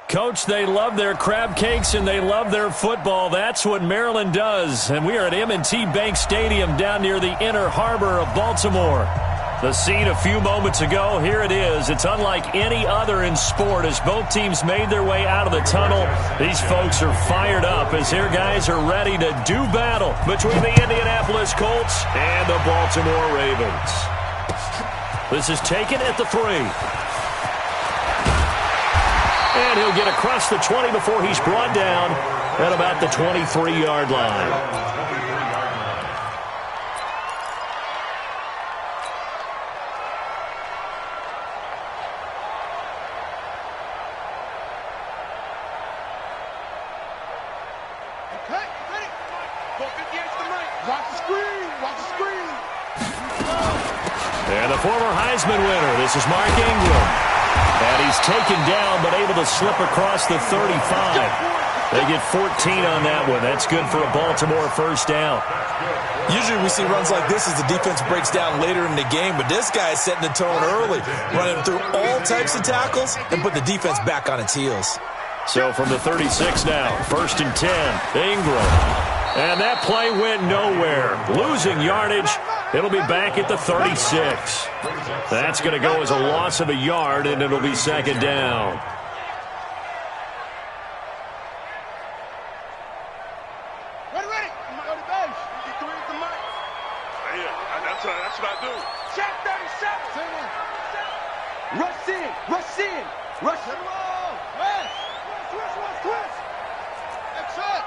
Coach, they love their crab cakes and they love their football. That's what Maryland does. And we are at M&T Bank Stadium down near the Inner Harbor of Baltimore. The scene a few moments ago, here it is. It's unlike any other in sport as both teams made their way out of the tunnel. These folks are fired up as their guys are ready to do battle between the Indianapolis Colts and the Baltimore Ravens. This is taken at the 3. And he'll get across the 20 before he's brought down at about the 23-yard line. And the former Heisman winner, this is Mark Ingram. And he's taken down but able to slip across the 35. They get 14 on that one. That's good for a Baltimore first down. Usually we see runs like this as the defense breaks down later in the game, but this guy is setting the tone early, running through all types of tackles and put the defense back on its heels. So from the 36 now, 1st and 10, Ingram. And that play went nowhere. Losing yardage. It'll be back at the 36. That's going to go as a loss of a yard, and it'll be 2nd down. Ready. I'm on the bench. That's what I do. Check 37. Rush in. Rush. Twist. That's it.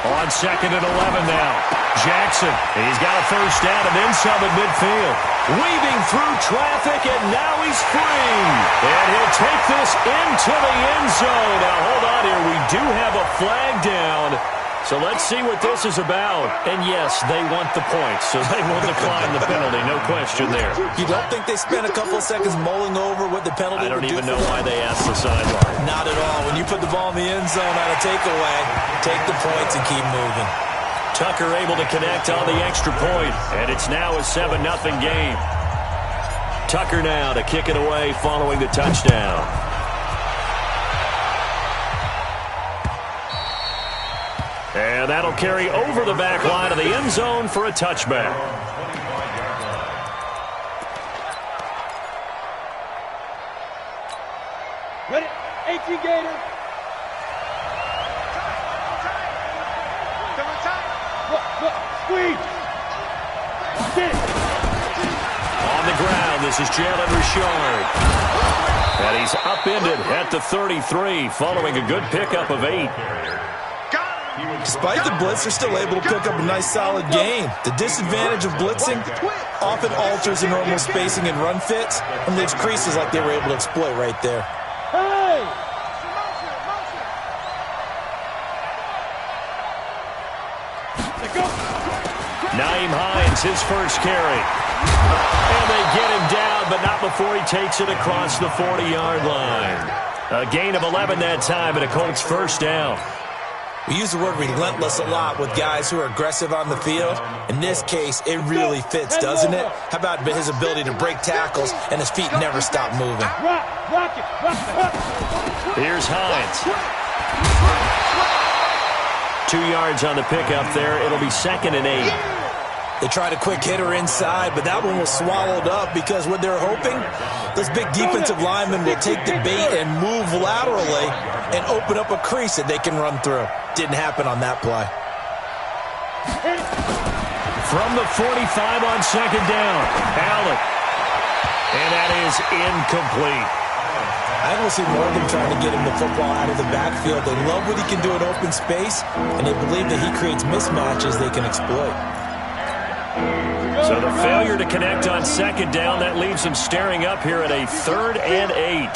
On 2nd and 11 now. Jackson, he's got a first down and then some at midfield. Weaving through traffic, and now he's free. And he'll take this into the end zone. Now, hold on here. We do have a flag down. So let's see what this is about. And, yes, they want the points, so they will decline the penalty. No question there. You don't think they spent a couple of seconds mulling over what the penalty would do? I don't even know why they asked the sideline. Not at all. When you put the ball in the end zone on a takeaway, take the points and keep moving. Tucker able to connect on the extra point, and it's now a 7-0 game. Tucker now to kick it away following the touchdown. And that'll carry over the back line of the end zone for a touchback. Ready? 18 Gator. Squeeze. On the ground, this is Jalen Richard. And he's upended at the 33 following a good pickup of 8. Despite the blitz, they're still able to pick up a nice solid gain. The disadvantage of blitzing often alters the normal spacing and run fits and leaves creases like they were able to exploit right there. Naeem Hines, his first carry. And they get him down, but not before he takes it across the 40-yard line. A gain of 11 that time, and a Colts first down. We use the word relentless a lot with guys who are aggressive on the field. In this case, it really fits, doesn't it? How about his ability to break tackles and his feet never stop moving? Here's Hines. 2 yards on the pickup there. It'll be 2nd and 8. They tried a quick hitter inside, but that one was swallowed up because what they're hoping, those big defensive linemen will take the bait and move laterally and open up a crease that they can run through. Didn't happen on that play. From the 45 on 2nd down, Allen. And that is incomplete. I don't see more of them trying to get him the football out of the backfield. They love what he can do in open space, and they believe that he creates mismatches they can exploit. So the failure to connect on 2nd down, that leaves him staring up here at a 3rd and 8.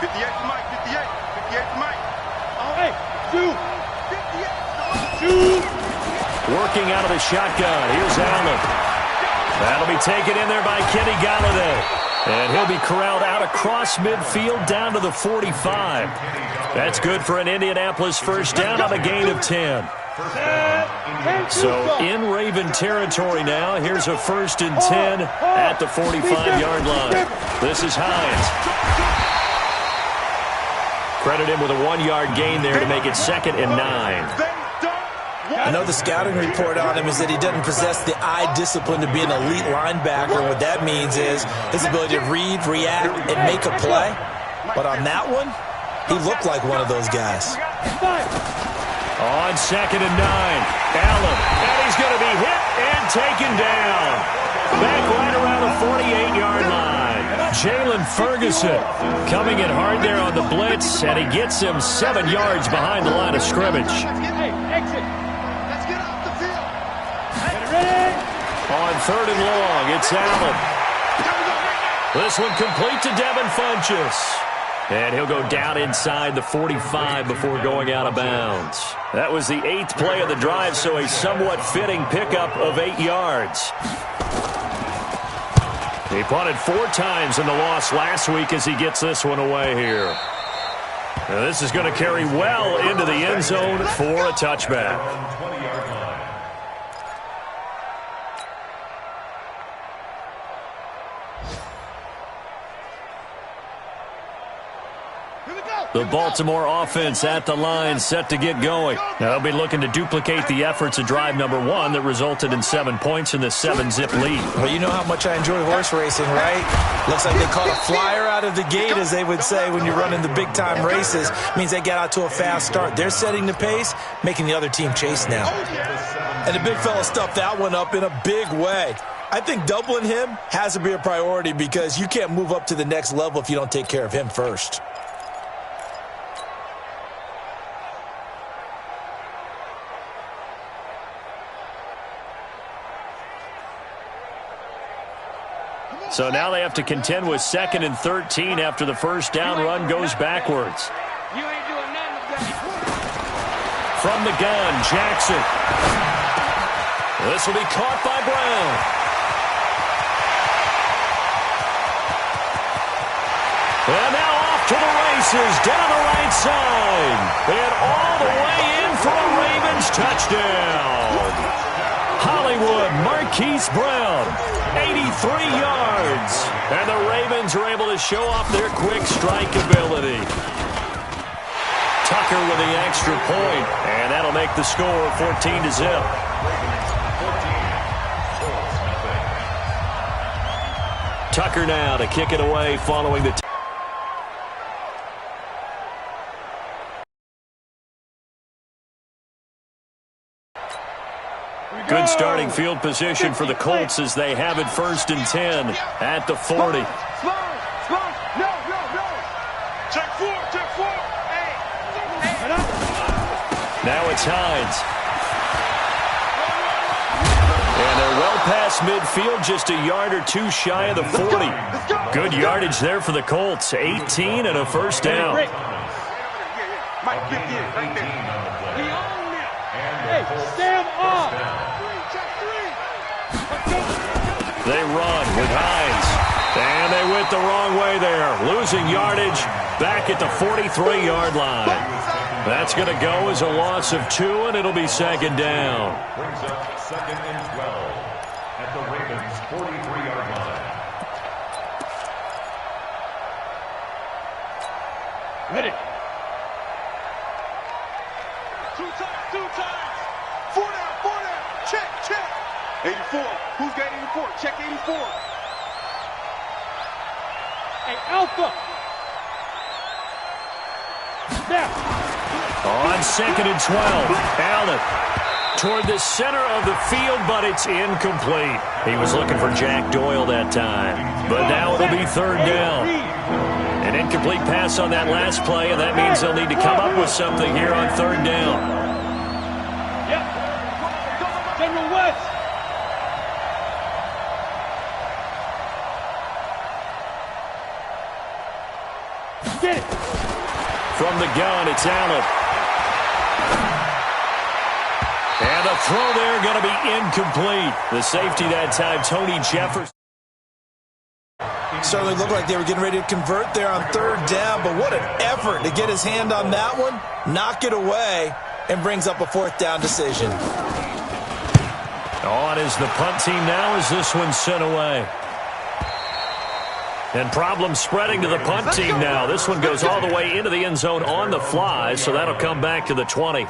58 to Mike, 58 to Mike. Hey, 2. Working out of the shotgun. Here's Allen. That'll be taken in there by Kenny Galladay. And he'll be corralled out across midfield down to the 45. That's good for an Indianapolis first down on a gain of 10. So in Raven territory now. Here's a 1st and 10 at the 45-yard line. This is Hines. Credit him with a 1-yard gain there to make it 2nd and 9. I know the scouting report on him is that he doesn't possess the eye discipline to be an elite linebacker. What that means is his ability to read, react, and make a play. But on that one, he looked like one of those guys. On 2nd and 9, Allen, and he's going to be hit and taken down. Back right around the 48-yard line. Jalen Ferguson coming in hard there on the blitz, and he gets him 7 yards behind the line of scrimmage. On 3rd and long, it's Allen. This one complete to Devin Funchess. And he'll go down inside the 45 before going out of bounds. That was the 8th play of the drive, so a somewhat fitting pickup of 8 yards. He punted 4 times in the loss last week as he gets this one away here. Now this is going to carry well into the end zone for a touchback. The Baltimore offense at the line, set to get going. Now they'll be looking to duplicate the efforts of drive number 1 that resulted in 7 points in the 7-zip lead. Well, you know how much I enjoy horse racing, right? Looks like they caught a flyer out of the gate, as they would say when you're running the big-time races. Means they get out to a fast start. They're setting the pace, making the other team chase now. And the big fella stuffed that one up in a big way. I think doubling him has to be a priority because you can't move up to the next level if you don't take care of him first. So now they have to contend with 2nd and 13 after the first down run goes backwards. From the gun, Jackson. This will be caught by Brown. And now off to the races, down the right side. And all the way in for a Ravens touchdown. Hollywood Marquise Brown, 83 yards. And the Ravens are able to show off their quick strike ability. Tucker with the extra point, and that'll make the score 14-0. Tucker now to kick it away following the good starting field position for the Colts as they have it 1st and 10 at the 40. Now it's Hines. And they're well past midfield, just a yard or 2 shy of the 40. Good yardage there for the Colts, 18 and a first down. They run with Hines. And they went the wrong way there. Losing yardage back at the 43-yard line. That's going to go as a loss of 2, and it'll be 2nd down. Brings up 2nd and 12 at the Ravens' 43-yard line. Ready. 2 times. 4 down. Check. 84. Who's got 84? Check 84. Hey, Alpha. Now. On 2nd and 12, Allen toward the center of the field, but it's incomplete. He was looking for Jack Doyle that time, but now it'll be 3rd down. An incomplete pass on that last play, and that means they'll need to come up with something here on 3rd down. Yep. General West. Get it. From the gun, it's Allen. And the throw there going to be incomplete. The safety that time, Tony Jefferson. Certainly looked like they were getting ready to convert there on third down, but what an effort to get his hand on that one, knock it away, and brings up a fourth down decision. On is the punt team now as this one's sent away. And problems spreading to the punt team now. This one goes all the way into the end zone on the fly, so that'll come back to the 20.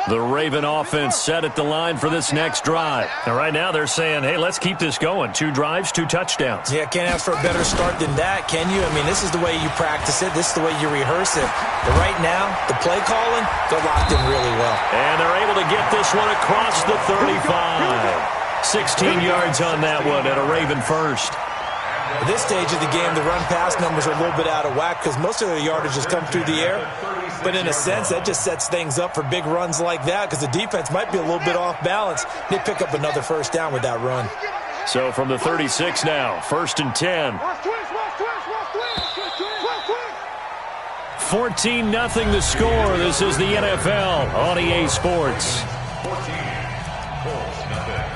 The Raven offense set at the line for this next drive. And right now they're saying, hey, let's keep this going. 2 drives, 2 touchdowns. Yeah, can't ask for a better start than that, can you? I mean, this is the way you practice it. This is the way you rehearse it. But right now, the play calling, they're locked in really well. And they're able to get this one across the 35. 16 yards on that one at a Raven first. At this stage of the game, the run-pass numbers are a little bit out of whack because most of the yardage has come through the air. But in a sense, that just sets things up for big runs like that because the defense might be a little bit off balance. They pick up another first down with that run. So from the 36 now, 1st and 10. 14-0 the score. This is the NFL on EA Sports. 14, Colts, nothing.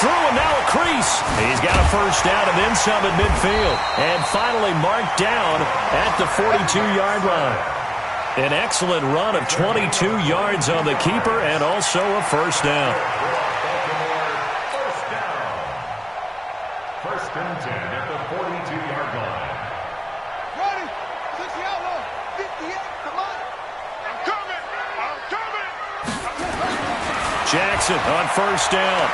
Through and now a crease. He's got a first down and then some at midfield. And finally marked down at the 42-yard line. An excellent run of 22 yards on the keeper and also a first down. First down. 1st and 10 at the 42-yard line. Ready? 60 outlaw. 58. Come on. I'm coming. I'm coming. Jackson on first down.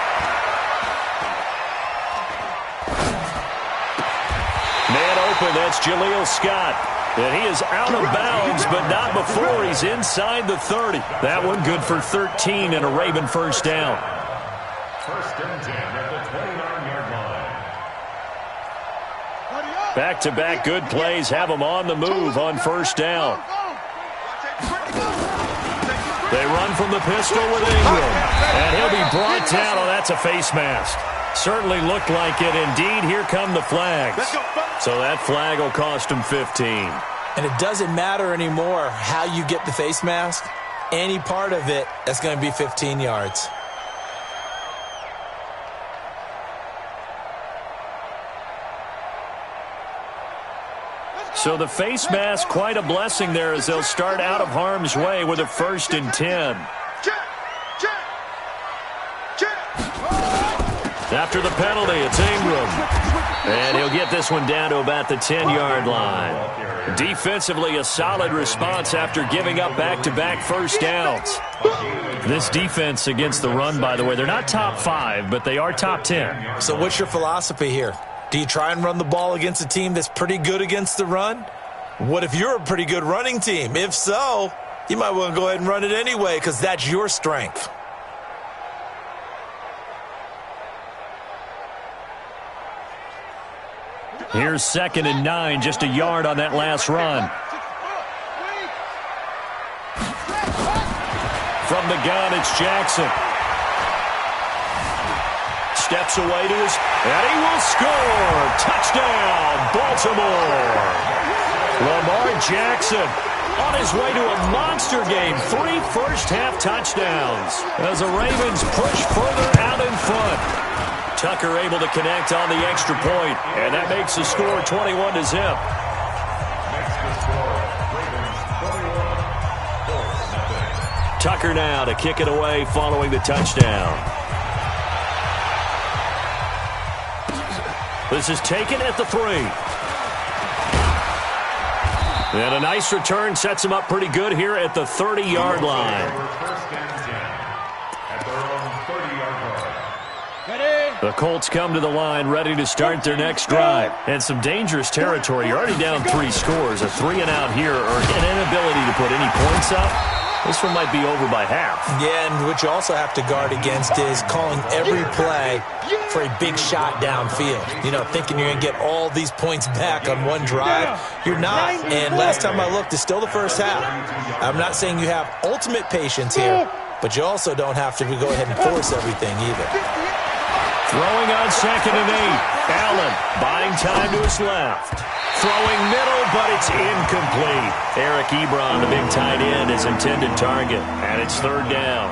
Man open, that's Jaleel Scott. And he is out of bounds, but not before he's inside the 30. That one good for 13 and a Raven first down. 1st and 10 at the 29-yard line. Back-to-back good plays have them on the move on first down. They run from the pistol with Ingram. And he'll be brought down. Oh, that's a face mask. Certainly looked like it. Indeed, here come the flags. So that flag will cost him 15. And it doesn't matter anymore how you get the face mask. Any part of it, that's going to be 15 yards. So the face mask, quite a blessing there as they'll start out of harm's way with a 1st and 10. After the penalty, it's Ingram. And he'll get this one down to about the 10-yard line. Defensively, a solid response after giving up back-to-back first downs. This defense against the run, by the way, they're not top 5, but they are top 10. So what's your philosophy here? Do you try and run the ball against a team that's pretty good against the run? What if you're a pretty good running team? If so, you might want to go ahead and run it anyway because that's your strength. Here's 2nd and 9, just a yard on that last run. From the gun, it's Jackson. Steps away to his, and he will score. Touchdown, Baltimore. Lamar Jackson on his way to a monster game. 3 first-half touchdowns as the Ravens push further out in front. Tucker able to connect on the extra point, and that makes the score 21-0. Next to score, Ravens 21, Colts 0. Tucker now to kick it away following the touchdown. This is taken at the 3. And a nice return sets him up pretty good here at the 30-yard line. 1st and 10 at their own 30-yard line. Ready? The Colts come to the line ready to start their next drive. And some dangerous territory. You're already down 3 scores. A 3-and-out here or an inability to put any points up. This one might be over by half. Yeah, and what you also have to guard against is calling every play for a big shot downfield. You know, thinking you're going to get all these points back on one drive. You're not. And last time I looked, it's still the first half. I'm not saying you have ultimate patience here, but you also don't have to go ahead and force everything either. Throwing on 2nd and 8. Allen buying time to his left. Throwing middle, but it's incomplete. Eric Ebron, the big tight end, is intended target. And it's 3rd down.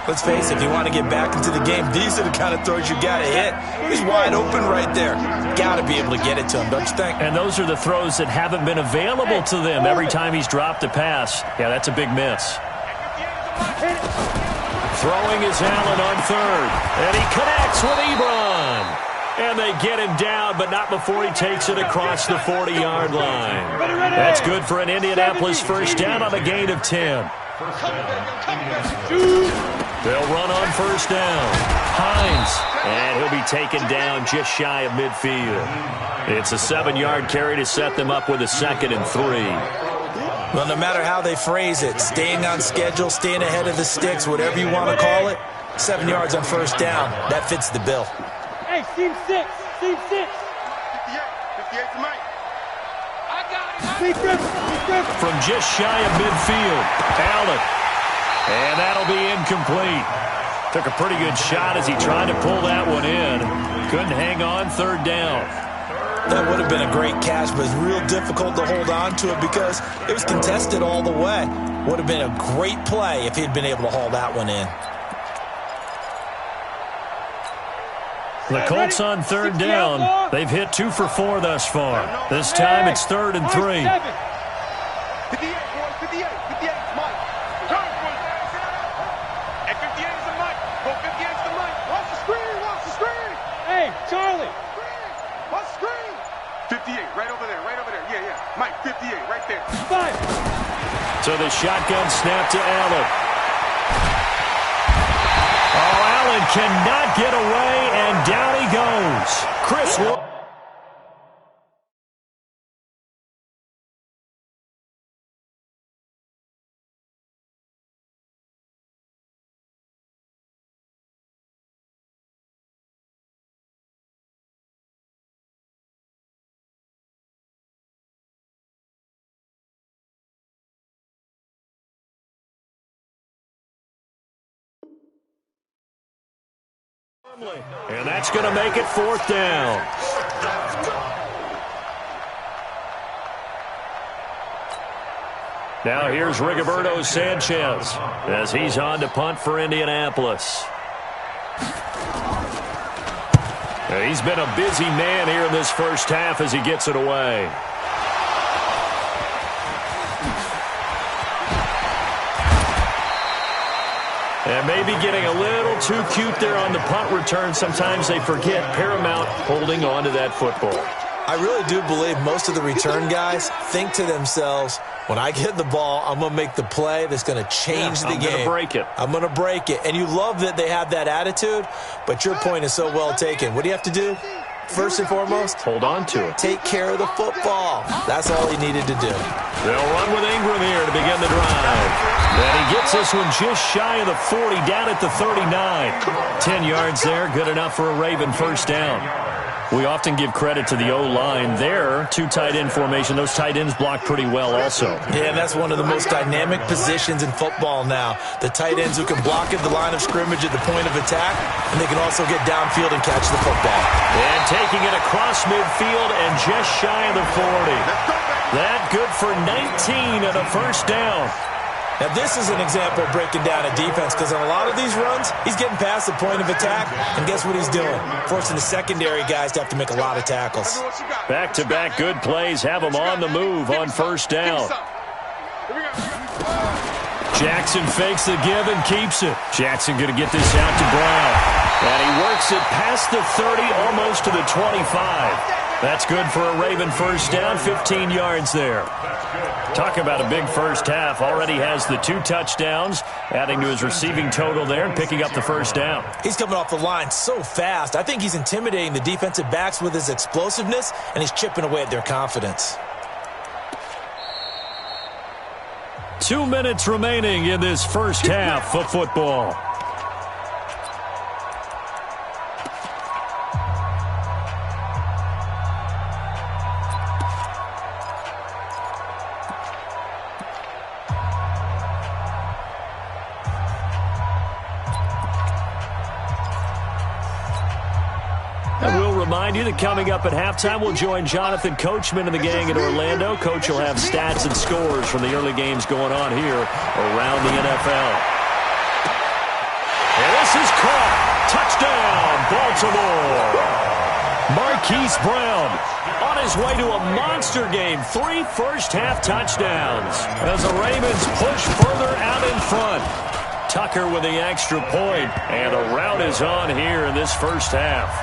Let's face it, if you want to get back into the game, these are the kind of throws you got to hit. He's wide open right there. Got to be able to get it to him, don't you think? And those are the throws that haven't been available to them every time he's dropped a pass. Yeah, that's a big miss. Throwing is Allen on 3rd. And he connects with Ebron. And they get him down, but not before he takes it across the 40-yard line. That's good for an Indianapolis first down on a gain of 10. They'll run on 1st down. Hines, and he'll be taken down just shy of midfield. It's a 7-yard carry to set them up with a 2nd and 3. Well, no matter how they phrase it, staying on schedule, staying ahead of the sticks, whatever you want to call it, 7 yards on 1st down, that fits the bill. Hey, team 6, team 6. 58 to Mike. I got it. From just shy of midfield, Allen. And that'll be incomplete. Took a pretty good shot as he tried to pull that one in. Couldn't hang on 3rd down. That would have been a great catch, but it's real difficult to hold on to it because it was contested all the way. Would have been a great play if he'd been able to haul that one in. The Colts on 3rd down. They've hit 2 for 4 thus far. This time it's 3rd and 3. 58, boys, 58, 58 is Mike. At 58 is the Mike. Go 58 is the Mike. Watch the screen, watch the screen. Hey, Charlie. Watch the screen. 58, right over there, right over there. Yeah, yeah. Mike, 58, right there. 5. So the shotgun snap to Allen. Oh, Allen cannot get away, and down he goes. Chris and that's going to make it 4th down. Now here's Rigoberto Sanchez as he's on to punt for Indianapolis. He's been a busy man here in this first half as he gets it away. And maybe getting a little too cute there on the punt return. Sometimes they forget paramount holding on to that football. I really do believe most of the return guys think to themselves, when I get the ball, I'm going to make the play that's going to change the game. I'm going to break it. I'm going to break it. And you love that they have that attitude, but your point is so well taken. What do you have to do? First and foremost, hold on to it. Take care of the football. That's all he needed to do. They'll run with Ingram here to begin the drive. And he gets this one just shy of the 40, down at the 39. 10 yards there, good enough for a Raven first down. We often give credit to the O-line there. 2 tight end formation. Those tight ends block pretty well also. Yeah, and that's one of the most dynamic positions in football now. The tight ends who can block at the line of scrimmage at the point of attack, and they can also get downfield and catch the football. And taking it across midfield and just shy of the 40. That good for 19 and a first down. Now, this is an example of breaking down a defense because on a lot of these runs, he's getting past the point of attack, and guess what he's doing? Forcing the secondary guys to have to make a lot of tackles. Back-to-back good plays have him on the move on first down. Jackson fakes the give and keeps it. Jackson going to get this out to Brown. And he works it past the 30, almost to the 25. That's good for a Raven first down, 15 yards there. Talk about a big first half. Already has the 2 touchdowns, adding to his receiving total there and picking up the first down. He's coming off the line so fast. I think he's intimidating the defensive backs with his explosiveness, and he's chipping away at their confidence. 2 minutes remaining in this first half of football. Remind you that coming up at halftime, we'll join Jonathan Coachman and the gang in Orlando. Coach will have stats and scores from the early games going on here around the NFL. And this is caught. Touchdown, Baltimore. Marquise Brown on his way to a monster game. 3 first-half touchdowns as the Ravens push further out in front. Tucker with the extra point, and a rout is on here in this first half.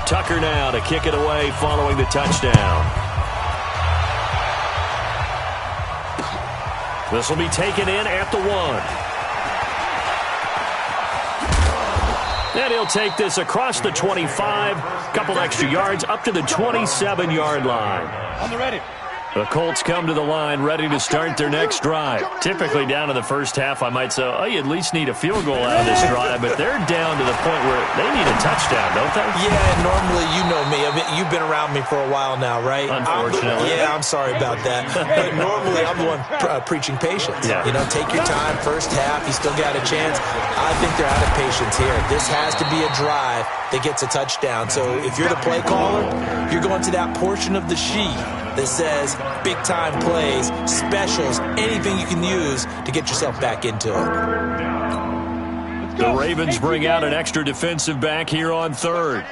Tucker now to kick it away following the touchdown. This will be taken in at the 1. And he'll take this across the 25, couple extra yards up to the 27-yard line. On the ready. The Colts come to the line ready to start their next drive. Typically down in the first half, I might say, oh, you at least need a field goal out of this drive, but they're down to the point where they need a touchdown, don't they? Yeah, and normally, you know me. I mean, you've been around me for a while now, right? Unfortunately. I'm sorry about that. But normally, I'm the one preaching patience. Yeah. You know, take your time, first half, you still got a chance. I think they're out of patience here. This has to be a drive that gets a touchdown. So if you're the play caller, you're going to that portion of the sheet that says big-time plays, specials, anything you can use to get yourself back into it. The Ravens bring out an extra defensive back here on 3rd.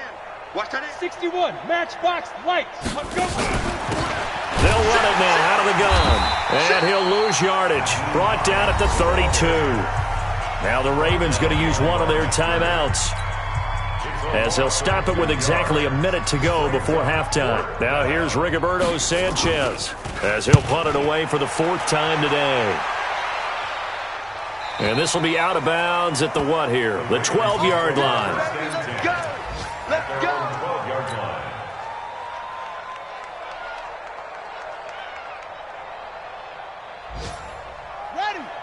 61, matchbox lights. Let's go. They'll run it now out of the gun. And he'll lose yardage. Brought down at the 32. Now the Ravens going to use one of their timeouts, as they'll stop it with exactly a minute to go before halftime. Now here's Rigoberto Sanchez as he'll punt it away for the 4th time today. And this will be out of bounds at the what here? The 12-yard line. Let's go. Let's go. 12-yard line.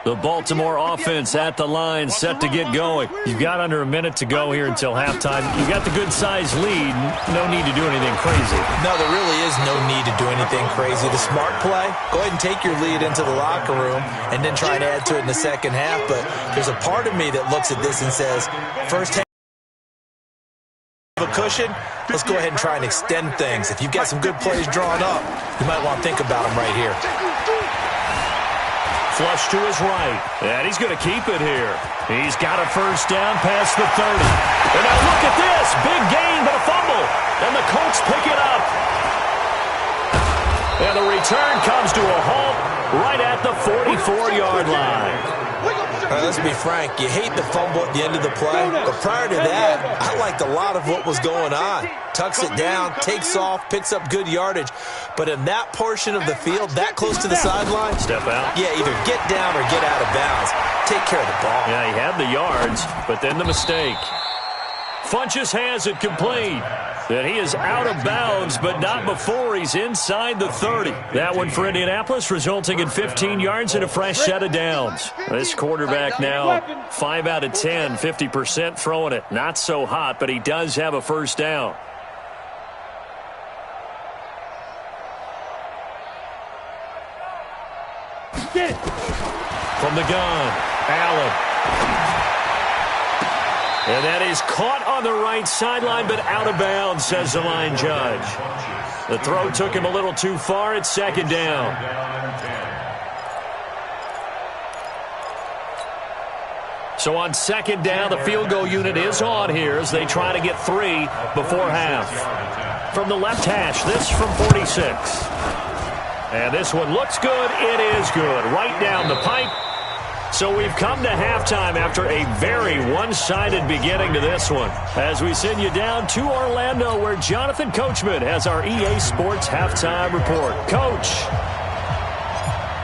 The Baltimore offense at the line, set to get going. You've got under a minute to go here until halftime. You've got the good-sized lead. No need to do anything crazy. No, there really is no need to do anything crazy. The smart play, go ahead and take your lead into the locker room and then try and add to it in the second half. But there's a part of me that looks at this and says, first half of a cushion, let's go ahead and try and extend things. If you've got some good plays drawn up, you might want to think about them right here. Flush to his right, and he's going to keep it here. He's got a first down past the 30. And now look at this. Big gain, but a fumble. And the Colts pick it up. And the return comes to a halt right at the 44-yard line. Let's be frank, you hate the fumble at the end of the play, but prior to that, I liked a lot of what was going on. Tucks it down, takes off, picks up good yardage. But in that portion of the field, that close to the sideline, step out. Yeah, either get down or get out of bounds. Take care of the ball. Yeah, he had the yards, but then the mistake. Funchess has it complete. That he is out of bounds, but not before he's inside the 30. That one for Indianapolis, resulting in 15 yards and a fresh set of downs. This quarterback now 5 out of 10, 50% throwing it. Not so hot, but he does have a first down. From the gun, Allen. And that is caught on the right sideline, but out of bounds, says the line judge. The throw took him a little too far. It's second down. So on second down, the field goal unit is on here as they try to get 3 before half. From the left hash, this from 46. And this one looks good. It is good. Right down the pipe. So we've come to halftime after a very one-sided beginning to this one. As we send you down to Orlando, where Jonathan Coachman has our EA Sports Halftime Report. Coach.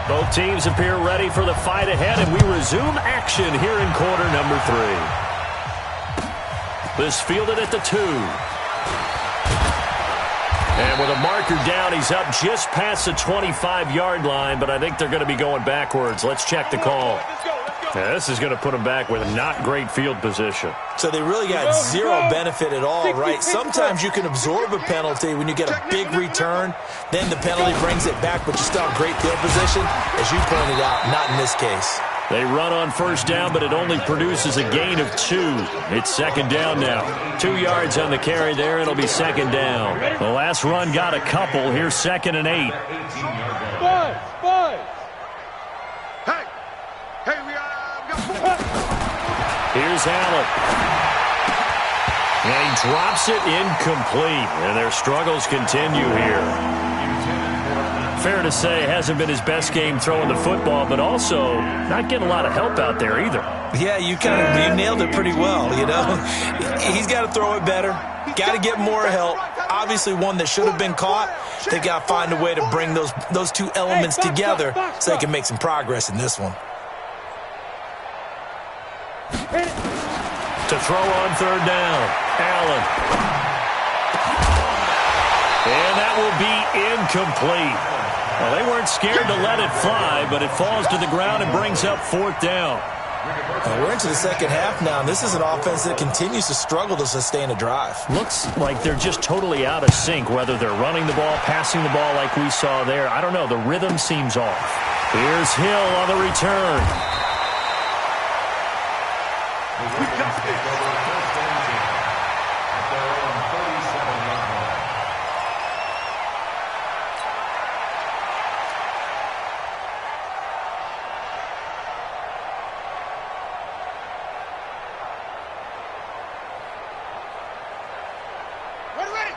Both teams appear ready for the fight ahead, and we resume action here in quarter number 3. This fielded at the 2. And with a marker down, he's up just past the 25-yard line, but I think they're going to be going backwards. Let's check the call. Yeah, this is going to put them back with not great field position. So they really got zero benefit at all, right? Sometimes you can absorb a penalty when you get a big return. Then the penalty brings it back, but you still have great field position. As you pointed out, not in this case. They run on first down, but it only produces a gain of 2. It's second down now. 2 yards on the carry there. It'll be second down. The last run got a couple. Here's 2nd and 8. Five. Hey, we got Here's Allen. And he drops it incomplete. And their struggles continue here. Fair to say, hasn't been his best game throwing the football, but also not getting a lot of help out there either. Yeah, you nailed it pretty well, you know. He's got to throw it better. Got to get more help. Obviously one that should have been caught. They got to find a way to bring those two elements together so they can make some progress in this one. To throw on third down, Allen. And that will be incomplete. Well, they weren't scared to let it fly, but it falls to the ground and brings up 4th down. We're into the second half now, and this is an offense that continues to struggle to sustain a drive. Looks like they're just totally out of sync, whether they're running the ball, passing the ball like we saw there. I don't know. The rhythm seems off. Here's Hill on the return.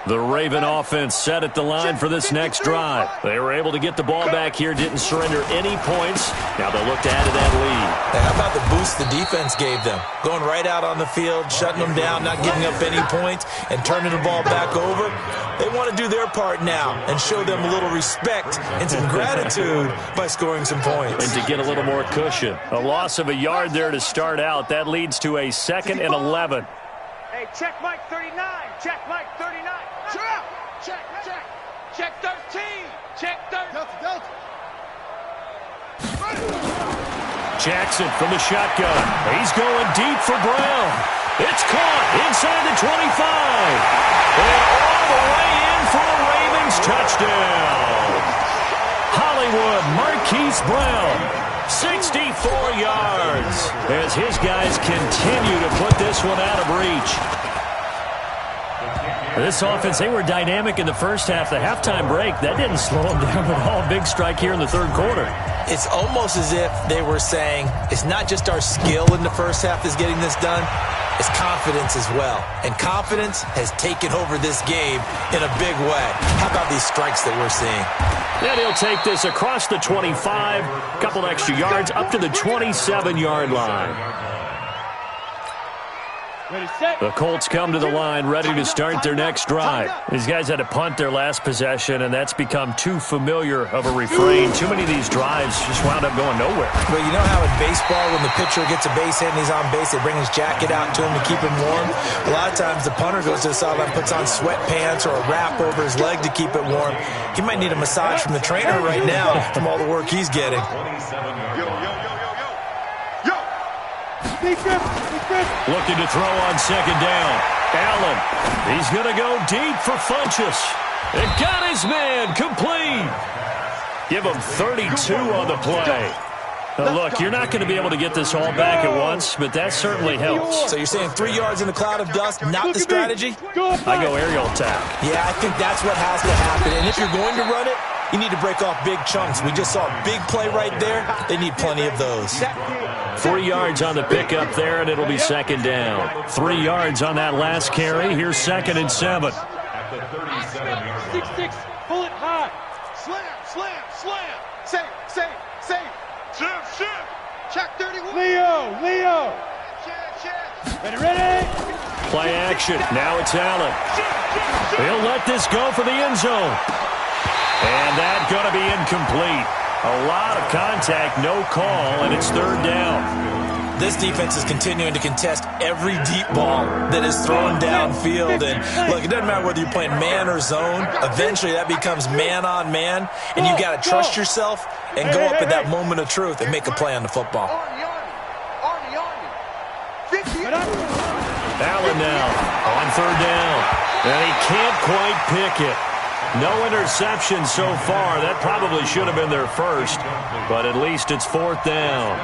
The Raven offense set at the line for this next drive. They were able to get the ball back here, didn't surrender any points. Now they'll look to add to that lead. How about the boost the defense gave them? Going right out on the field, shutting them down, not giving up any points, and turning the ball back over. They want to do their part now and show them a little respect and some gratitude by scoring some points. And to get a little more cushion. A loss of a yard there to start out. That leads to a 2nd and 11. Hey, check Mike 39. Check Mike 39. Check. Check 13. Check 13. Delta. Jackson from the shotgun. He's going deep for Brown. It's caught inside the 25. And all the way in for a Ravens touchdown. Hollywood Marquise Brown, 64 yards, as his guys continue to put this one out of reach. This offense, they were dynamic in the first half. The halftime break, that didn't slow them down at all. Big strike here in the third quarter. It's almost as if they were saying, it's not just our skill in the first half that's getting this done, it's confidence as well. And confidence has taken over this game in a big way. How about these strikes that we're seeing? Then he'll take this across the 25, a couple extra yards, up to the 27-yard line. The Colts come to the line, ready to start their next drive. These guys had to punt their last possession, and that's become too familiar of a refrain. Too many of these drives just wound up going nowhere. But you know how in baseball, when the pitcher gets a base hit and he's on base, they bring his jacket out to him to keep him warm? A lot of times the punter goes to the sideline, puts on sweatpants or a wrap over his leg to keep it warm. He might need a massage from the trainer right now from all the work he's getting. Looking to throw on second down. Allen, he's going to go deep for Funchess. It got his man complete. Give him 32 on the play. Now look, you're not going to be able to get this all back at once, but that certainly helps. So you're saying 3 yards in the cloud of dust, not the strategy? I go aerial attack. Yeah, I think that's what has to happen. And if you're going to run it, you need to break off big chunks. We just saw a big play right there. They need plenty of those. 3 yards on the pickup there, and it'll be second down. 3 yards on that last carry. Here's 2nd and 7. At the 37-yard line. 6-6, pull it high. Slam. Safe. Shift. Check 31. Leo. Ready. Play action. Now it's Allen. He'll let this go for the end zone. And that's going to be incomplete. A lot of contact, no call, and it's third down. This defense is continuing to contest every deep ball that is thrown downfield. And look, it doesn't matter whether you're playing man or zone. Eventually, that becomes man on man, and you got to trust yourself and go up at that moment of truth and make a play on the football. Allen now on third down, and he can't quite pick it. No interception so far. That probably should have been their first, but at least it's fourth down.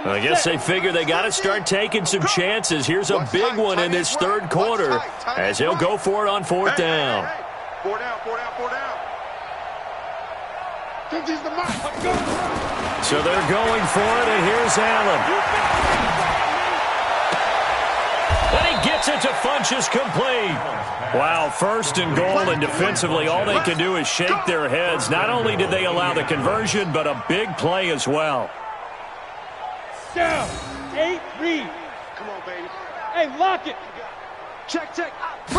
I guess they figure they got to start taking some chances. Here's a big one in this third quarter as he'll go for it on fourth down. Four down. So they're going for it, and here's Allen. And he gets it to Funchess complete. Wow, first and goal, and defensively all they can do is shake their heads. Not only did they allow the conversion, but a big play as well. Down. 8-3. Come on, baby. Hey, lock it. Check.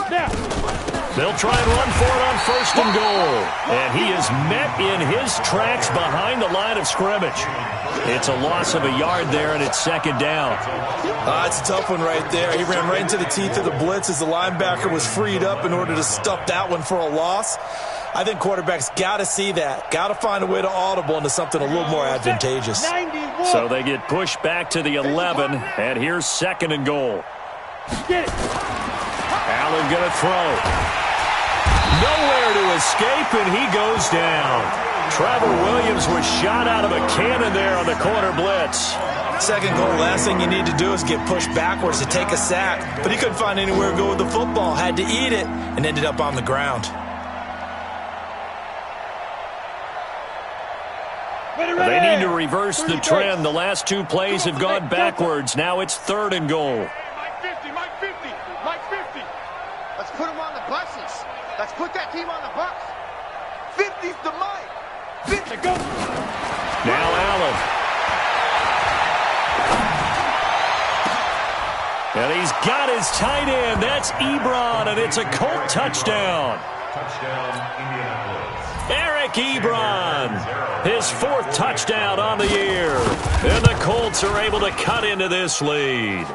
Now. They'll try and run for it on first and goal. And he is met in his tracks behind the line of scrimmage. It's a loss of a yard there, and it's second down. It's a tough one right there. He ran right into the teeth of the blitz as the linebacker was freed up in order to stuff that one for a loss. I think quarterbacks got to see that. Got to find a way to audible into something a little more advantageous. 91. So they get pushed back to the 11, and here's second and goal. Get it. Allen going to throw. Nowhere to escape, and he goes down. Trevor Williams was shot out of a cannon there on the corner blitz. Second goal, last thing you need to do is get pushed backwards to take a sack. But he couldn't find anywhere to go with the football. Had to eat it and ended up on the ground. They need to reverse the trend. The last two plays have gone backwards. Now it's third and goal. Mike 50. Let's put him on the buses. Let's put that team on the bus. 50's the Mike. 50, go. Now Allen. And he's got his tight end. That's Ebron, and it's a Colt touchdown. Touchdown, Indianapolis. Eric Ebron, his fourth touchdown on the year. And the Colts are able to cut into this lead.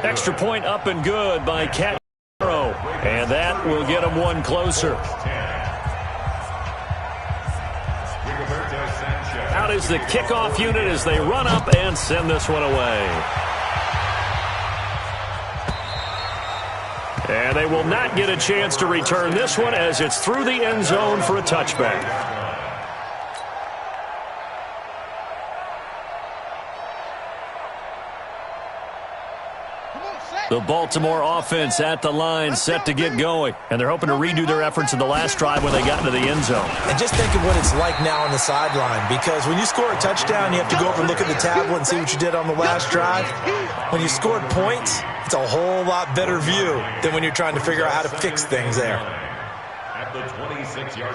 Extra point up and good by Cat. And that will get them one closer. Out is the kickoff unit as they run up and send this one away. And they will not get a chance to return this one as it's through the end zone for a touchback. The Baltimore offense at the line, set to get going. And they're hoping to redo their efforts in the last drive when they got into the end zone. And just think of what it's like now on the sideline, because when you score a touchdown, you have to go over and look at the tablet and see what you did on the last drive. When you scored points, it's a whole lot better view than when you're trying to figure out how to fix things there.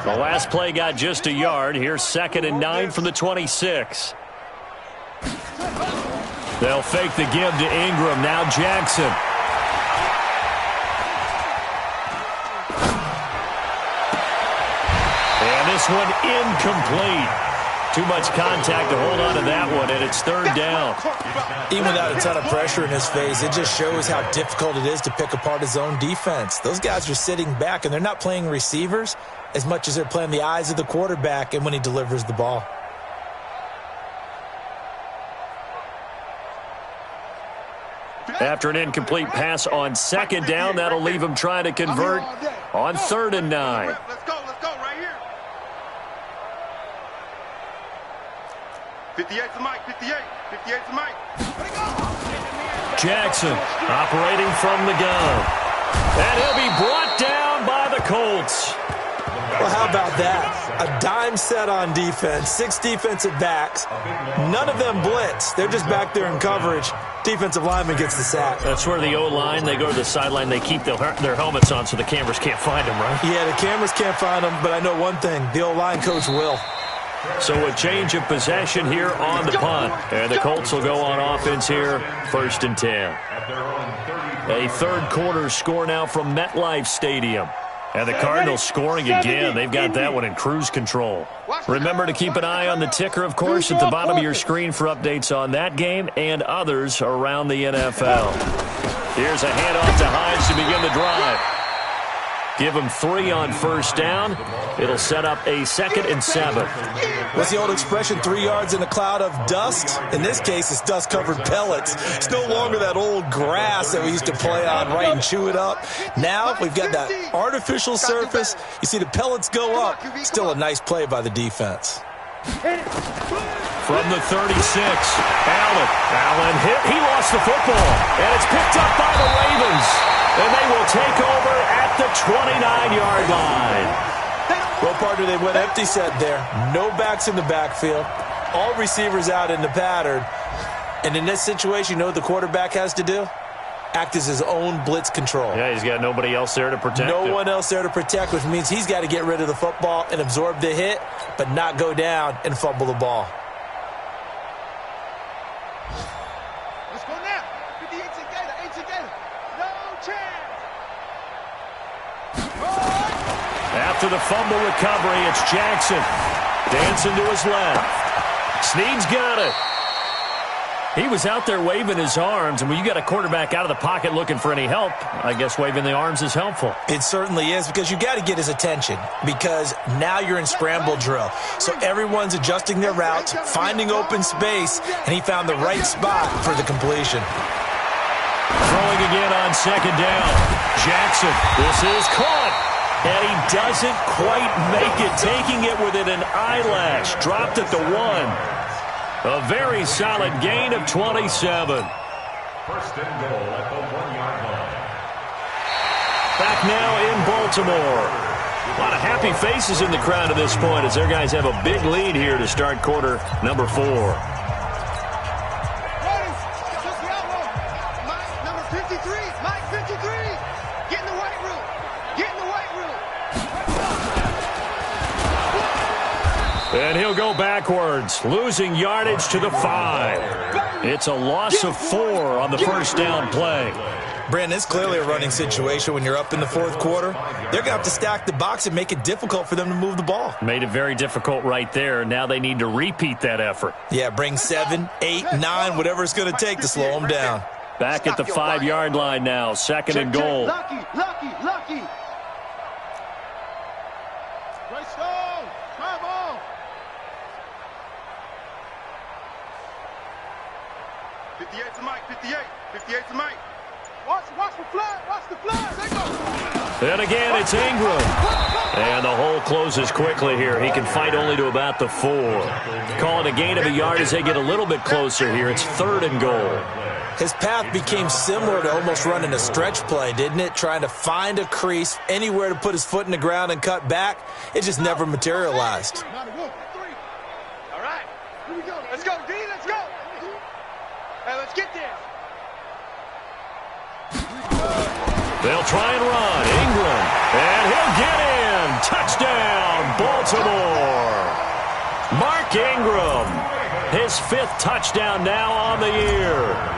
The last play got just a yard. Here's 2nd and 9 from the 26. They'll fake the give to Ingram. Now Jackson. And this one incomplete. Too much contact to hold on to that one, and it's third down. Even without a ton of pressure in his face, it just shows how difficult it is to pick apart his own defense. Those guys are sitting back, and they're not playing receivers as much as they're playing the eyes of the quarterback and when he delivers the ball. After an incomplete pass on 2nd down, that'll leave him trying to convert on 3rd and 9. Let's go right here. 58's the Mike, 58's the Mike. Jackson operating from the gun. And he'll be brought down by the Colts. Well, how about that? A dime set on defense, 6 defensive backs. None of them blitz. They're just back there in coverage. Defensive lineman gets the sack. That's where the O-line, they go to the sideline, they keep their helmets on so the cameras can't find them, right? Yeah, the cameras can't find them, but I know one thing. The O-line coach will. So a change of possession here on the punt. And the Colts will go on offense here, 1st and 10. A third-quarter score now from MetLife Stadium. And the Cardinals scoring again. They've got that one in cruise control. Remember to keep an eye on the ticker, of course, at the bottom of your screen for updates on that game and others around the NFL. Here's a handoff to Hines to begin the drive. Give him 3 on 1st down. It'll set up a 2nd and 7. What's the old expression, 3 yards in a cloud of dust? In this case, it's dust-covered pellets. It's no longer that old grass that we used to play on, right, and chew it up. Now we've got that artificial surface. You see the pellets go up. Still a nice play by the defense. From the 36, Allen hit. He lost the football, and it's picked up by the Ravens. And they will take over at the 29-yard line. Well, partner, they went empty set there. No backs in the backfield. All receivers out in the pattern. And in this situation, you know what the quarterback has to do? Act as his own blitz control. Yeah, he's got nobody else there to protect him. No one else there to protect, which means he's got to get rid of the football and absorb the hit, but not go down and fumble the ball. Let's go now. 58 Gator. No chance. After the fumble recovery, it's Jackson. Dancing to his left. Snead's got it. He was out there waving his arms, and when you got a quarterback out of the pocket looking for any help, I guess waving the arms is helpful. It certainly is, because you got to get his attention, because now you're in scramble drill. So everyone's adjusting their routes, finding open space, and he found the right spot for the completion. Throwing again on 2nd down. Jackson, this is caught. And he doesn't quite make it, taking it within an eyelash. Dropped at the 1. A very solid gain of 27. 1st and goal at the 1-yard line. Back now in Baltimore. A lot of happy faces in the crowd at this point as their guys have a big lead here to start quarter number 4. Number 53, Mike 53. Get in the weight room. Get in the weight room. And he'll go backwards, losing yardage to the 5. It's a loss of 4 on the 1st down play. Brandon, it's clearly a running situation when you're up in the 4th quarter. They're going to have to stack the box and make it difficult for them to move the ball. Made it very difficult right there. Now they need to repeat that effort. Yeah, bring 7, 8, 9, whatever it's going to take to slow them down. Back at the 5-yard line now, 2nd and goal. Lucky. Great stone. Try ball. 58 to Mike. 58 to Mike. Watch the flood. They go. And again, it's Ingram. And the hole closes quickly here. He can fight only to about the 4. Call it a gain of a yard as they get a little bit closer here. It's 3rd and goal. His path became similar to almost running a stretch play, didn't it? Trying to find a crease, anywhere to put his foot in the ground and cut back. It just never materialized. All right. Here we go. Let's go, D. Let's go. Hey, let's get this. They'll try and run. Ingram. And he'll get in. Touchdown, Baltimore. Mark Ingram. His 5th touchdown now on the year.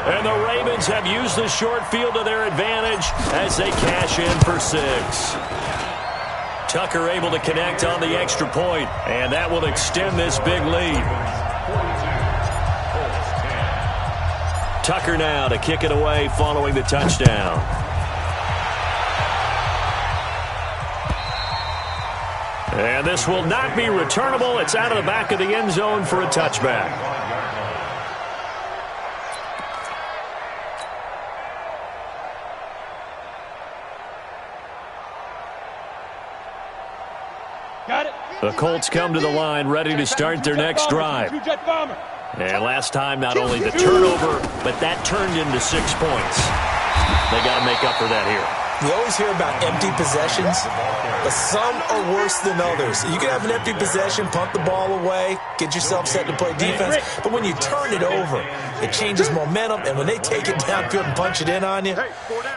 And the Ravens have used the short field to their advantage as they cash in for 6. Tucker able to connect on the extra point, and that will extend this big lead. Tucker now to kick it away following the touchdown. And this will not be returnable. It's out of the back of the end zone for a touchback. Got it. The Colts come to the line ready to start their next drive. And last time, not only the turnover, but that turned into 6 points. They got to make up for that here. We always hear about empty possessions, but some are worse than others. You can have an empty possession, punt the ball away, get yourself set to play defense, but when you turn it over, it changes momentum, and when they take it downfield and punch it in on you,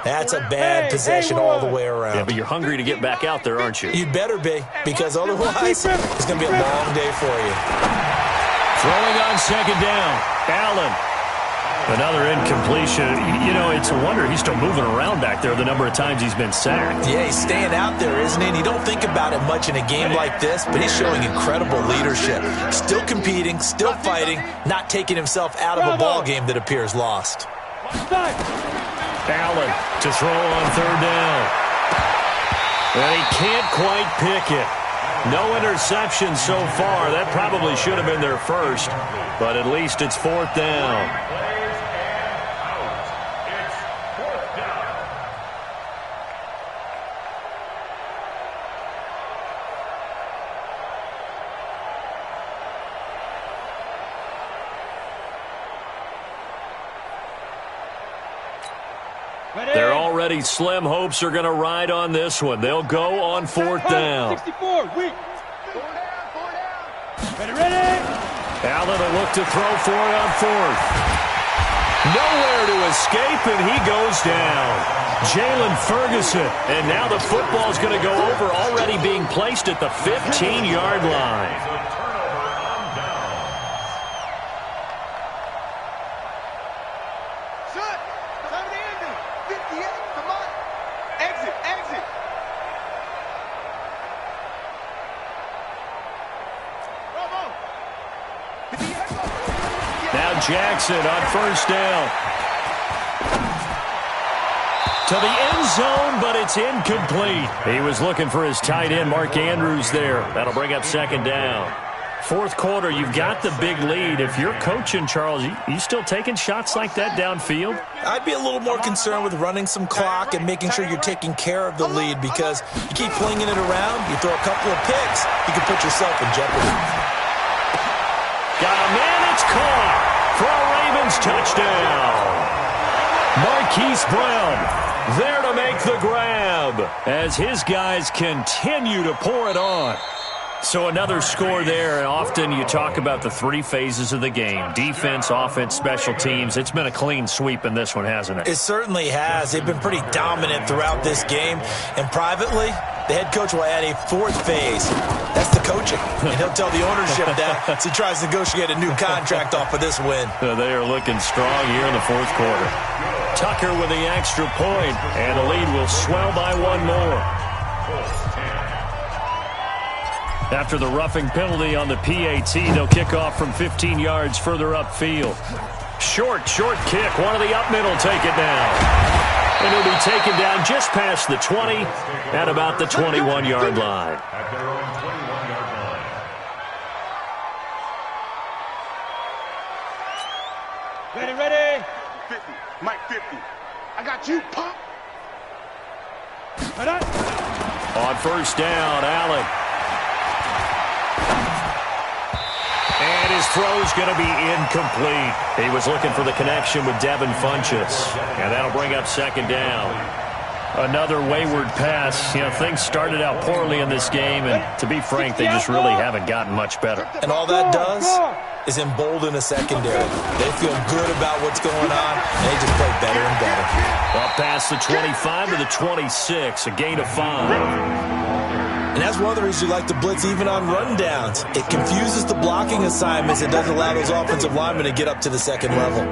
that's a bad possession all the way around. Yeah, but you're hungry to get back out there, aren't you? You'd better be, because otherwise, it's going to be a long day for you. Throwing on second down, Allen. Another incompletion. You know, it's a wonder he's still moving around back there the number of times he's been sacked. Yeah, he's staying out there, isn't he? And you don't think about it much in a game like this, but he's showing incredible leadership. Still competing, still fighting, not taking himself out of a ball game that appears lost. Allen to throw on third down. And he can't quite pick it. No interception so far. That probably should have been their first, but at least it's fourth down. They're already slim hopes are going to ride on this one. They'll go on fourth down. 64, weak. Ready. Allen will look to throw for it on fourth. Nowhere to escape, and he goes down. Jalen Ferguson, and now the football's going to go over, already being placed at the 15-yard line. Jackson on first down. To the end zone, but it's incomplete. He was looking for his tight end, Mark Andrews, there. That'll bring up second down. Fourth quarter, you've got the big lead. If you're coaching, Charles, you still taking shots like that downfield? I'd be a little more concerned with running some clock and making sure you're taking care of the lead, because you keep flinging it around, you throw a couple of picks, you can put yourself in jeopardy. Got a man, it's caught. For a Ravens touchdown. Marquise Brown there to make the grab as his guys continue to pour it on. So another score there, and often you talk about the three phases of the game: defense, offense, special teams. It's been a clean sweep in this one, hasn't it? It certainly has. They've been pretty dominant throughout this game, and privately, the head coach will add a fourth phase. That's the coaching, and he'll tell the ownership that as he tries to negotiate a new contract off of this win. They are looking strong here in the fourth quarter. Tucker with the extra point, and the lead will swell by one more. After the roughing penalty on the PAT, they'll kick off from 15 yards further upfield. Short kick. One of the up men will take it down. And he'll be taken down just past the 20 at about the 21-yard line. At their own 21-yard line. Ready. 50. Mike 50. I got you, pump. On first down, Allen. And his throw's going to be incomplete. He was looking for the connection with Devin Funchess. And that'll bring up second down. Another wayward pass. You know, things started out poorly in this game, and to be frank, they just really haven't gotten much better. And all that does is embolden a secondary. They feel good about what's going on, and they just play better and better. Up past the 25 to the 26, a gain of 5. And that's one of the reasons you like to blitz even on rundowns. It confuses the blocking assignments. It doesn't allow those offensive linemen to get up to the second level.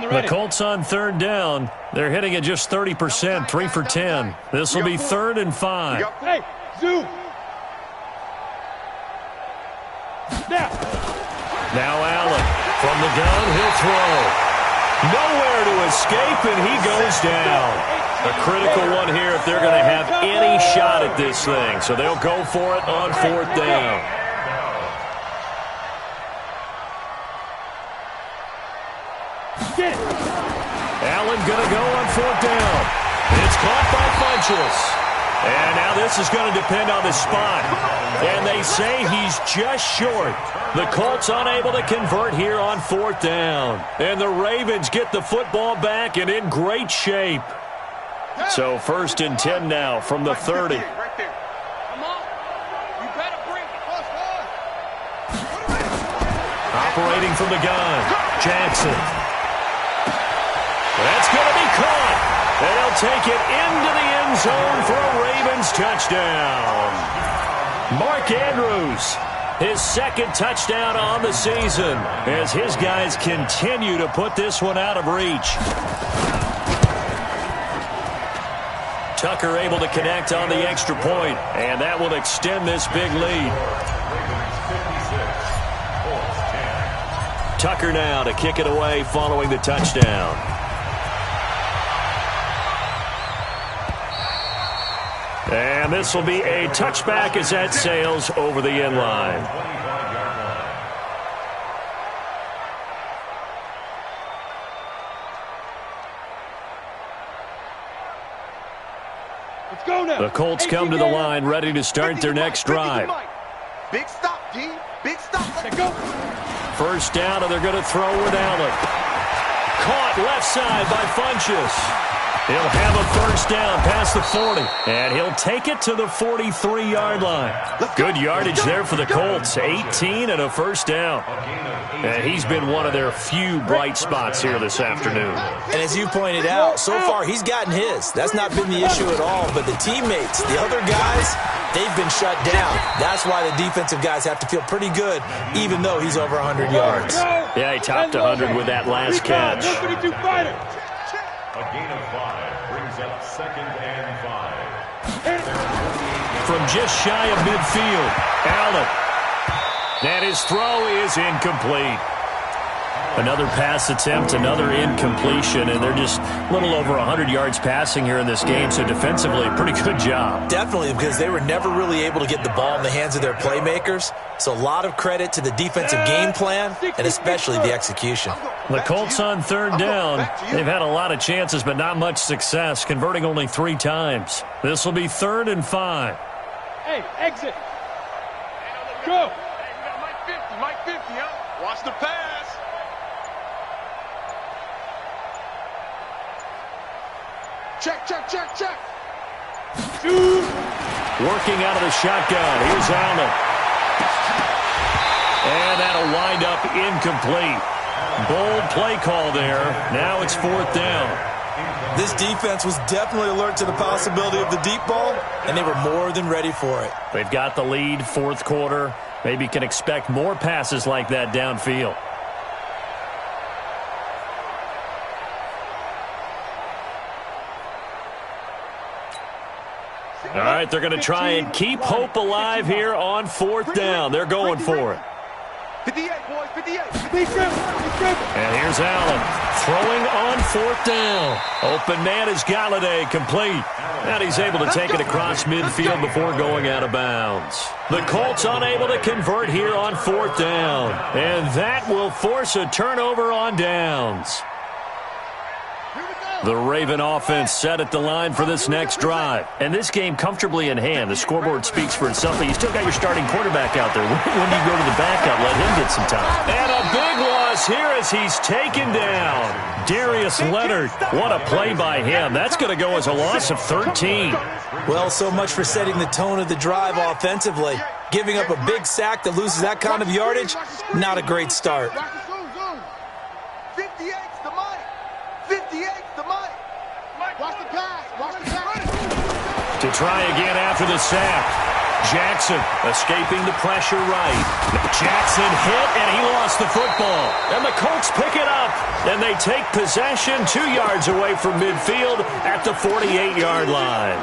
The Colts on third down. They're hitting at just 30%, 3 for 10. This will be 3rd and 5. Hey, Zoo. Now Allen from the gun, he'll throw. Nowhere to escape, and he goes down. A critical one here if they're going to have any shot at this thing. So they'll go for it on fourth down. Allen going to go on fourth down. It's caught by Funchess. And now this is going to depend on the spot. And they say he's just short. The Colts unable to convert here on 4th down. And the Ravens get the football back and in great shape. So 1st and 10 now from the 30. Right there. Come on. You better bring it. Operating from the gun, Jackson. That's going to be caught. They'll take it into the end zone for a Ravens touchdown. Mark Andrews, his 2nd touchdown on the season as his guys continue to put this one out of reach. Tucker able to connect on the extra point, and that will extend this big lead. Tucker now to kick it away following the touchdown. And this will be a touchback as that sails over the end line. Let's go now. The Colts come to the line ready to start their next drive. Big stop, D. Big stop. Let's go. 1st down, and they're going to throw with Allen. Caught left side by Funchess. He'll have a 1st down past the 40, and he'll take it to the 43-yard line. Good yardage there for the Colts, 18 and a 1st down. And he's been one of their few bright spots here this afternoon. And as you pointed out, so far he's gotten his. That's not been the issue at all, but the teammates, the other guys, they've been shut down. That's why the defensive guys have to feel pretty good, even though he's over 100 yards. Yeah, he topped 100 with that last catch. A gain of 5 brings up 2nd and 5. From just shy of midfield, Allen. And his throw is incomplete. Another pass attempt, another incompletion, and they're just a little over 100 yards passing here in this game, so defensively, pretty good job. Definitely, because they were never really able to get the ball in the hands of their playmakers, so a lot of credit to the defensive game plan, and especially the execution. The Colts on 3rd down, they've had a lot of chances, but not much success, converting only 3 times. This will be 3rd and 5. Hey, exit. Go. Hey, we got Mike 50, huh? Watch the pass. Check. Shoot. Working out of the shotgun. Here's Allen. And that'll wind up incomplete. Bold play call there. Now it's 4th down. This defense was definitely alert to the possibility of the deep ball, and they were more than ready for it. They've got the lead, 4th quarter. Maybe can expect more passes like that downfield. All right, they're going to try and keep hope alive here on 4th down. They're going for it. 58, boys, 58. And here's Allen throwing on 4th down. Open man is Galladay, complete. And he's able to take it across midfield before going out of bounds. The Colts unable to convert here on 4th down. And that will force a turnover on downs. The Raven offense set at the line for this next drive. And this game comfortably in hand. The scoreboard speaks for itself, but you still got your starting quarterback out there. When you go to the backup, let him get some time. And a big loss here as he's taken down. Darius Leonard, what a play by him. That's going to go as a loss of 13. Well, so much for setting the tone of the drive offensively. Giving up a big sack that loses that kind of yardage, not a great start. 58's the Mike. 58's the Mike. Watch the pass. To try again after the sack. Jackson escaping the pressure right. Jackson hit, and he lost the football. And the Colts pick it up, and they take possession 2 yards away from midfield at the 48-yard line.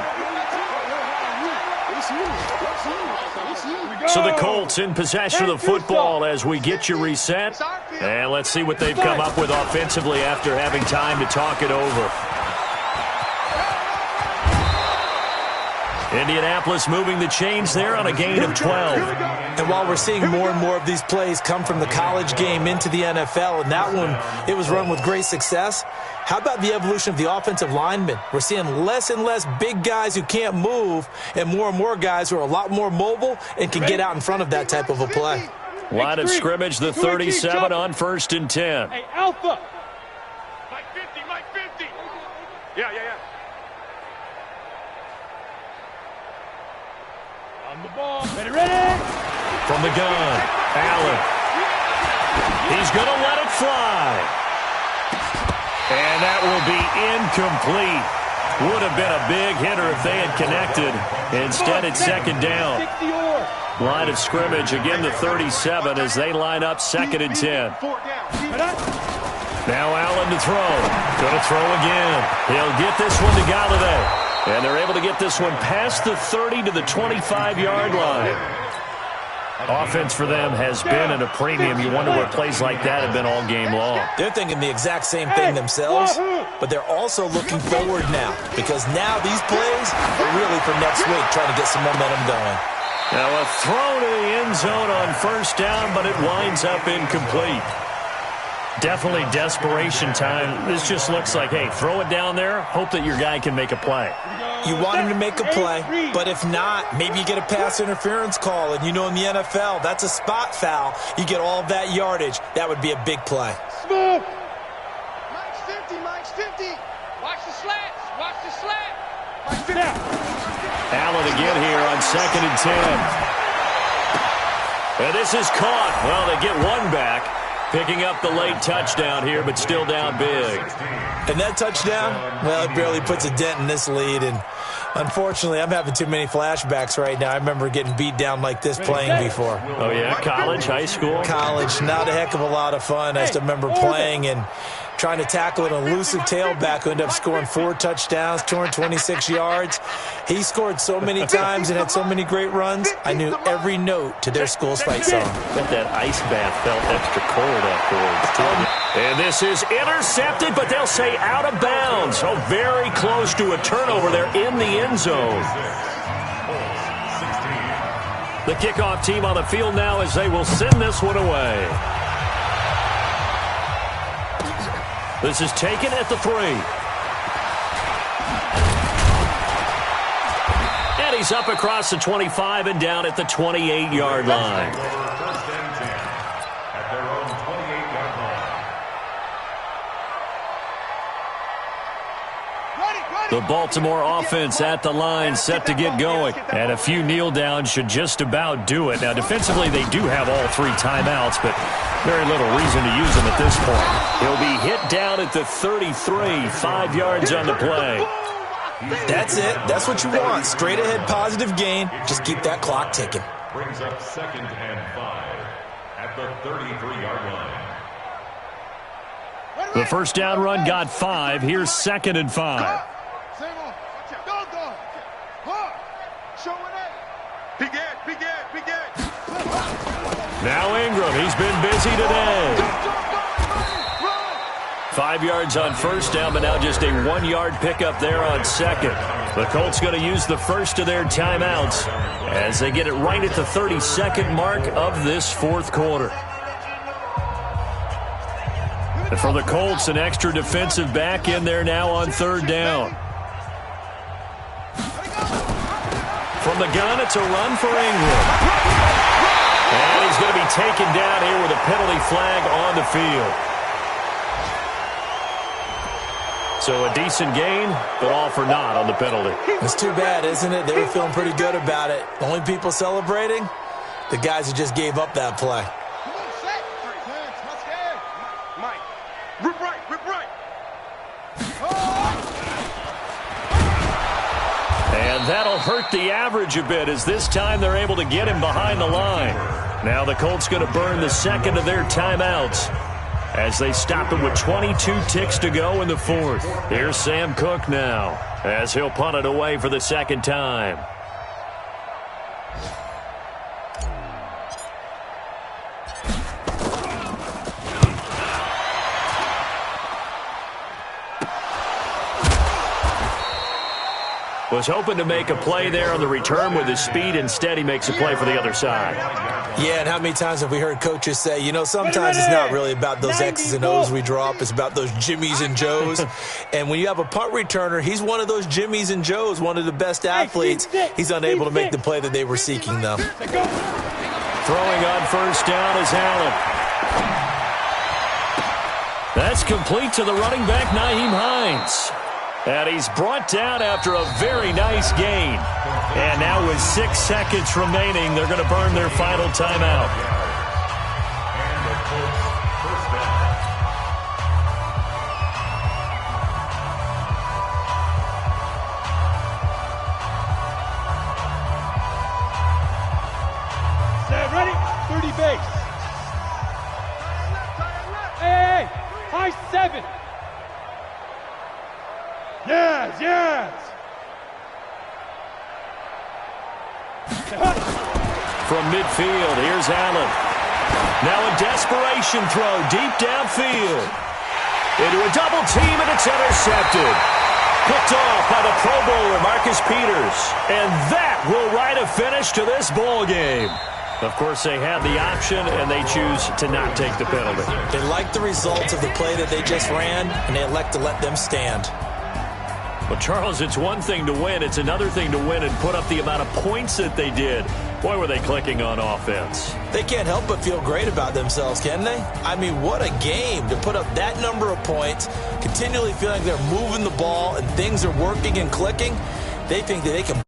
So the Colts in possession of the football as we get you reset. And let's see what they've come up with offensively after having time to talk it over. Indianapolis moving the chains there on a gain of 12. And while we're seeing more and more of these plays come from the college game into the NFL, and that one, it was run with great success, how about the evolution of the offensive linemen? We're seeing less and less big guys who can't move and more guys who are a lot more mobile and can get out in front of that type of a play. Line of scrimmage, the 37 on 1st and 10. Hey, Alpha. Mike 50. Yeah. On the ball. Ready. From the gun, Allen. He's going to let it fly. And that will be incomplete. Would have been a big hitter if they had connected. Instead, it's second down. Line of scrimmage, again the 37 as they line up 2nd and 10. Now Allen to throw. Going to throw again. He'll get this one to Galladay. And they're able to get this one past the 30 to the 25-yard line. Offense for them has been at a premium. You wonder what plays like that have been all game long. They're thinking the exact same thing themselves, but they're also looking forward now because now these plays are really for next week, trying to get some momentum going. Now a throw to the end zone on 1st down, but it winds up incomplete. Definitely desperation time. This just looks like, hey, throw it down there, hope that your guy can make a play. You want him to make a play, but if not, maybe you get a pass interference call, and you know in the NFL, that's a spot foul. You get all of that yardage. That would be a big play. Smooth. Mike's 50. Watch the slats. Mike's 50. Allen again here on 2nd and 10. And this is caught. Well, they get one back. Picking up the late touchdown here, but still down big. And that touchdown, well, it barely puts a dent in this lead. And unfortunately, I'm having too many flashbacks right now. I remember getting beat down like this playing before. Oh, yeah? College, high school? College, not a heck of a lot of fun. I just remember playing and trying to tackle an elusive tailback who ended up scoring 4 touchdowns, 226 yards. He scored so many times and had so many great runs, I knew every note to their school's fight song. Bet that ice bath felt extra cold afterwards, too. And this is intercepted, but they'll say out of bounds. So very close to a turnover there in the end zone. The kickoff team on the field now as they will send this one away. This is taken at the 3. And he's up across the 25 and down at the 28-yard line. First and 10 at their own 28-yard line. The Baltimore offense at the line, set to get going. And a few kneel downs should just about do it. Now, defensively, they do have all 3 timeouts, but very little reason to use them at this point. He'll be hit down at the 33, 5 yards on the play. That's it. That's what you want. Straight ahead, positive gain. Just keep that clock ticking. Brings up 2nd and 5 at the 33-yard line. The first down run got 5. Here's 2nd and 5. Now Ingram, he's been busy today. 5 yards on first down, but now just a 1-yard pickup there on 2nd. The Colts going to use the first of their timeouts as they get it right at the 32nd mark of this 4th quarter. And for the Colts, an extra defensive back in there now on 3rd down. From the gun, it's a run for Ingram. And he's going to be taken down here with a penalty flag on the field. So a decent gain, but all for naught on the penalty. It's too bad, isn't it? They were feeling pretty good about it. Only people celebrating, the guys who just gave up that play. Mike, rip right. And that'll hurt the average a bit as this time they're able to get him behind the line. Now the Colts going to burn the 2nd of their timeouts as they stop it with 22 ticks to go in the 4th. Here's Sam Cook now as he'll punt it away for the 2nd time. Was hoping to make a play there on the return with his speed. Instead, he makes a play for the other side. Yeah, and how many times have we heard coaches say, you know, sometimes it's not really about those X's and O's we draw up. It's about those Jimmies and Joes. And when you have a punt returner, he's one of those Jimmies and Joes, one of the best athletes. He's unable to make the play that they were seeking, though. Throwing on first down is Allen. That's complete to the running back, Nyheim Hines. And he's brought down after a very nice gain. And now with 6 seconds remaining, they're going to burn their final timeout. And the Colts first down. Set, ready? 30 base. Hey, high 7. Yes, yes. From midfield, here's Allen. Now a desperation throw deep downfield. Into a double team, and it's intercepted. Picked off by the Pro Bowler, Marcus Peters. And that will write a finish to this ball game. Of course, they had the option, and they choose to not take the penalty. They like the results of the play that they just ran, and they elect to let them stand. Well, Charles, it's one thing to win. It's another thing to win and put up the amount of points that they did. Boy, were they clicking on offense. They can't help but feel great about themselves, can they? I mean, what a game to put up that number of points, continually feeling they're moving the ball and things are working and clicking. They think that they can